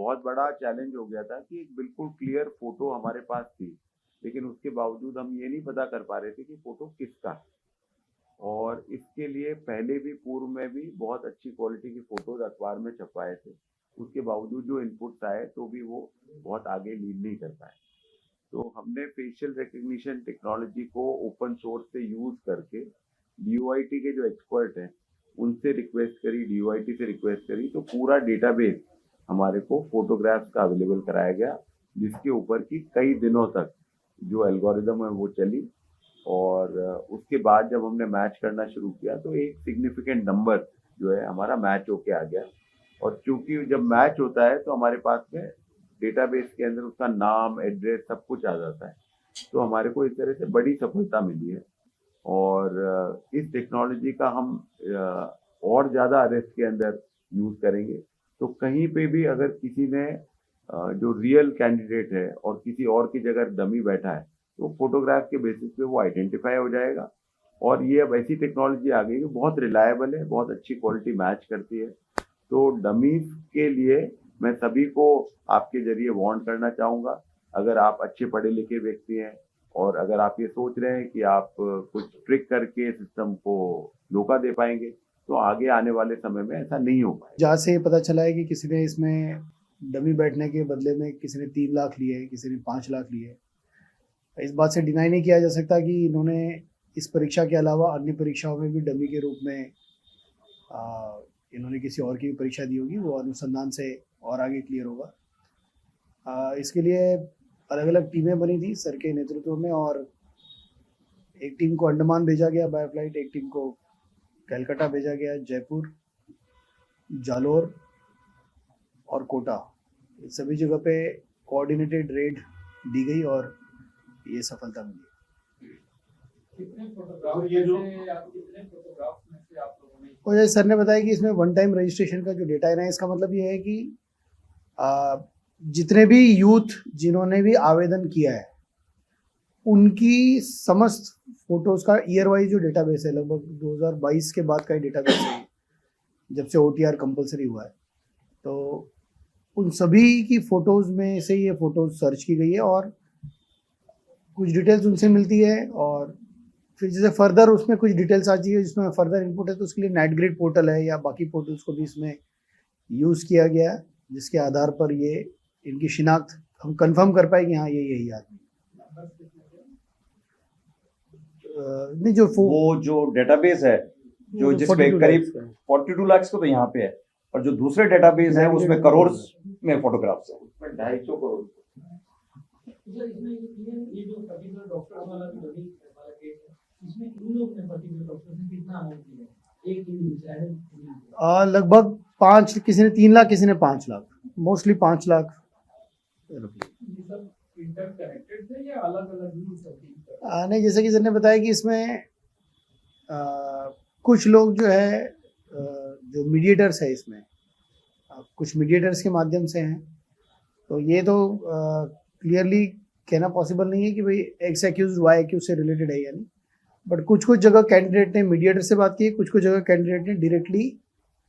बहुत बड़ा चैलेंज हो गया था कि एक बिल्कुल क्लियर फोटो हमारे पास थी, लेकिन उसके बावजूद हम ये नहीं पता कर पा रहे थे कि फोटो किसका है। और इसके लिए पहले भी पूर्व में भी बहुत अच्छी क्वालिटी की फोटोज अखबार में छपवाए थे, उसके बावजूद जो इनपुट्स आए तो भी वो बहुत आगे लीड नहीं कर पाए। तो हमने फेशियल रिकग्निशन टेक्नोलॉजी को ओपन सोर्स से यूज करके डीओआईटी के जो एक्सपर्ट हैं उनसे रिक्वेस्ट करी, डीओआईटी से रिक्वेस्ट करी, तो पूरा डेटाबेस हमारे को फोटोग्राफ्स का अवेलेबल कराया गया, जिसके ऊपर की कई दिनों तक जो एल्गोरिदम है वो चली। और उसके बाद जब हमने मैच करना शुरू किया तो एक सिग्निफिकेंट नंबर जो है हमारा मैच होके आ गया। और चूंकि जब मैच होता है तो हमारे पास में डेटाबेस के अंदर उसका नाम, एड्रेस सब कुछ आ जाता है। तो हमारे को इस तरह से बड़ी सफलता मिली है। और इस टेक्नोलॉजी का हम और ज़्यादा अरेस्ट के अंदर यूज़ करेंगे। तो कहीं पे भी अगर किसी ने जो रियल कैंडिडेट है और किसी और की जगह डमी बैठा है तो फोटोग्राफ के बेसिस पे वो आइडेंटिफाई हो जाएगा। और ये अब ऐसी टेक्नोलॉजी आ गई है, बहुत रिलायबल है, बहुत अच्छी क्वालिटी मैच करती है। तो डमीज के लिए मैं सभी को आपके जरिए वार्न करना चाहूँगा, अगर आप अच्छे पढ़े लिखे व्यक्ति हैं और अगर आप ये सोच रहे हैं कि आप कुछ ट्रिक करके सिस्टम को धोखा दे पाएंगे, तो आगे आने वाले समय में ऐसा नहीं हो पाएगा। जहाँ से पता चला है कि किसी ने इसमें डमी बैठने के बदले में किसी ने 3 लाख लिए, किसी ने 5 लाख लिए। इस बात से डिनाई नहीं किया जा सकता कि इन्होंने इस परीक्षा के अलावा अन्य परीक्षाओं में भी डमी के रूप में इन्होंने किसी और की भी परीक्षा दी होगी, वो अनुसंधान से और आगे क्लियर होगा। इसके लिए अलग अलग टीमें बनी थी सर के नेतृत्व में, और एक टीम को अंडमान भेजा गया बाय फ्लाइट, एक टीम को कलकत्ता भेजा गया, जयपुर, जालोर और कोटा, इन सभी जगह पे कोऑर्डिनेटेड रेड दी गई और ये सफलता मिली। और जैसे सर ने बताया कि इसमें वन टाइम रजिस्ट्रेशन का जो डेटा है ना, इसका मतलब ये है कि जितने भी यूथ जिन्होंने भी आवेदन किया है उनकी समस्त फोटोज का ईयर वाइज जो डेटाबेस है, लगभग 2022 के बाद का ही डेटाबेस है, जब से ओटीआर कंपलसरी हुआ है। तो उन सभी की फोटोज में से ये फोटोज सर्च की गई है और कुछ डिटेल्स उनसे मिलती है, और फिर जैसे फर्दर उसमें कुछ डिटेल्स आती है जिसमें फर्दर इनपुट है, तो उसके लिए नाइट ग्रिड पोर्टल है या बाकी पोर्टल्स को भी इसमें यूज़ किया गया है, जिसके आधार पर ये इनकी शिनाख्त हम कंफर्म कर पाए कि हाँ ये यही आदमी। नहीं, वो जो डेटाबेस है जो जिसपे करीब 42 लाख को तो यहाँ पे है, और जो दूसरे डेटाबेस है उसमें करोड़ में फोटोग्राफ्स है, उसमें 250 करोड़। लगभग 5, किसी ने 3 लाख, किसी ने 5 लाख, मोस्टली 5 लाख। नहीं, जैसे कि सर ने बताया कि इसमें कुछ लोग जो है जो मीडिएटर्स है इसमें, कुछ मीडिएटर्स के माध्यम से हैं। तो ये तो क्लियरली कहना पॉसिबल नहीं है कि भाई एक्स एक्यूज वाई एक्यूज से रिलेटेड है या नहीं, बट कुछ कुछ जगह कैंडिडेट ने मीडिएटर से बात की है, कुछ कुछ जगह कैंडिडेट ने डायरेक्टली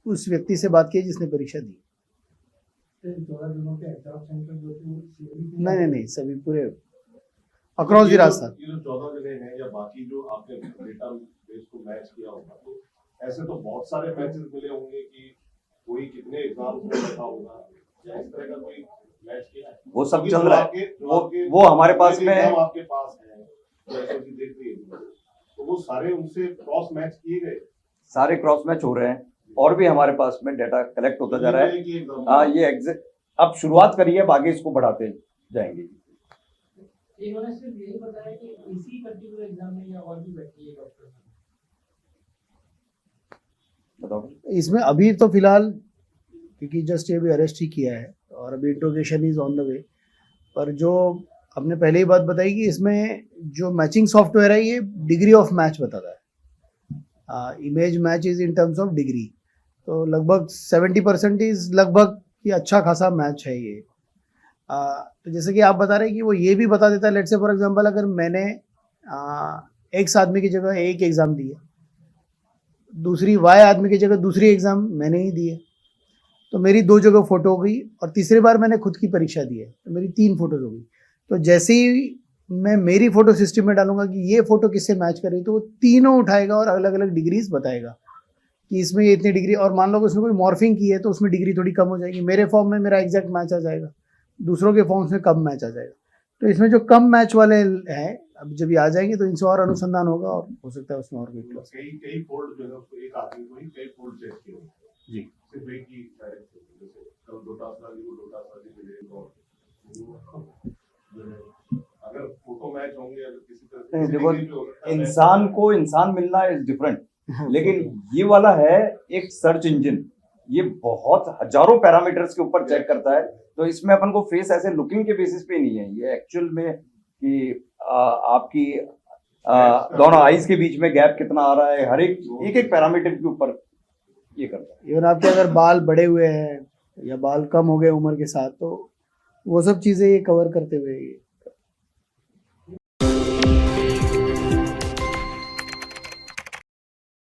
उस व्यक्ति से बात की जिसने परीक्षा दी। नहीं, सभी पूरे अक्रॉस द रास्ता। ये जो 14 जगह हैं या बाकी जो आपने डेटा बेस को मैच किया होगा, तो ऐसे तो बहुत सारे मैचेस मिले होंगे कि कोई कितने एग्जाम्स में बैठा होगा, या इस तरह का कोई मैच किया है? वो सब चल रहा है, वो हमारे पास में आपके पास है, जैसे कि देख रही है, तो वो सारे उनसे क्रॉस मैच किए गए, सारे क्रॉस मैच हो रहे हैं, और भी हमारे पास में डाटा कलेक्ट होता जा रहा है। हाँ, ये एग्जैक्ट अब शुरुआत करी है, आगे इसको बढ़ाते जाएंगे। इन्होंने सिर्फ यही बताया कि इसी पर्टिकुलर एग्जाम में या और भी बैठी है डॉक्टर, बताओ। इसमें अभी तो फिलहाल क्योंकि जस्ट ये भी अरेस्ट ही किया है और अभी interrogation is on the way, पर जो हमने पहले ही बात बताई कि इसमें जो मैचिंग सॉफ्टवेयर है ये डिग्री ऑफ मैच बताता है, image match is in terms of degree. तो लगभग 70% इज लगभग ये अच्छा खासा मैच है ये। तो जैसे कि आप बता रहे हैं कि वो ये भी बता देता है, लेट्स से फॉर एग्जांपल अगर मैंने एक्स आदमी की जगह एक एग्ज़ाम दी है, दूसरी वाई आदमी की जगह दूसरी एग्ज़ाम मैंने ही दी है, तो मेरी 2 जगह फोटो हो गई, और तीसरी बार मैंने खुद की परीक्षा दी है तो मेरी 3 फोटोज हो गई। तो जैसे ही मैं मेरी फोटो सिस्टम में डालूंगा कि ये फोटो किससे मैच कर रही है, तो वो तीनों उठाएगा और अलग अलग डिग्रीज बताएगा कि इसमें ये इतनी डिग्री, और मान लो कि उसमें कोई मॉर्फिंग की है तो उसमें डिग्री थोड़ी कम हो जाएगी। मेरे फॉर्म में मेरा एग्जैक्ट मैच आ जाएगा, दूसरों के फॉर्म्स में कम मैच आ जाएगा। तो इसमें जो कम मैच वाले हैं, अब जब ये आ जाएंगे तो इनसे और अनुसंधान होगा और हो सकता है उसमें और कोई क्लास। कई फोल्ड जो है उसको एक आदमी को ही कई फोल्ड चेक किए होंगे। जी। सिर्फ एक ही डायरेक्ट जैसे कल डोटासाजी मिले तो अगर फोटो मैच होंगे, अगर किसी तरह नहीं, किसी देखो, degree पे हो सकता है इंसान को इंसान मिलना इज डिफरेंट, लेकिन ये वाला है एक सर्च इंजन, ये बहुत हजारों पैरामीटर्स के ऊपर चेक करता है। तो इसमें अपन को फेस ऐसे लुकिंग के बेसिस पे नहीं है, ये एक्चुअल में कि आपकी दोनों आईज के बीच में गैप कितना आ रहा है, हर एक पैरामीटर के ऊपर ये करता है। इवन आपके अगर बाल बड़े हुए हैं या बाल कम हो गए उम्र के साथ, तो वो सब चीज़ें ये कवर करते हुए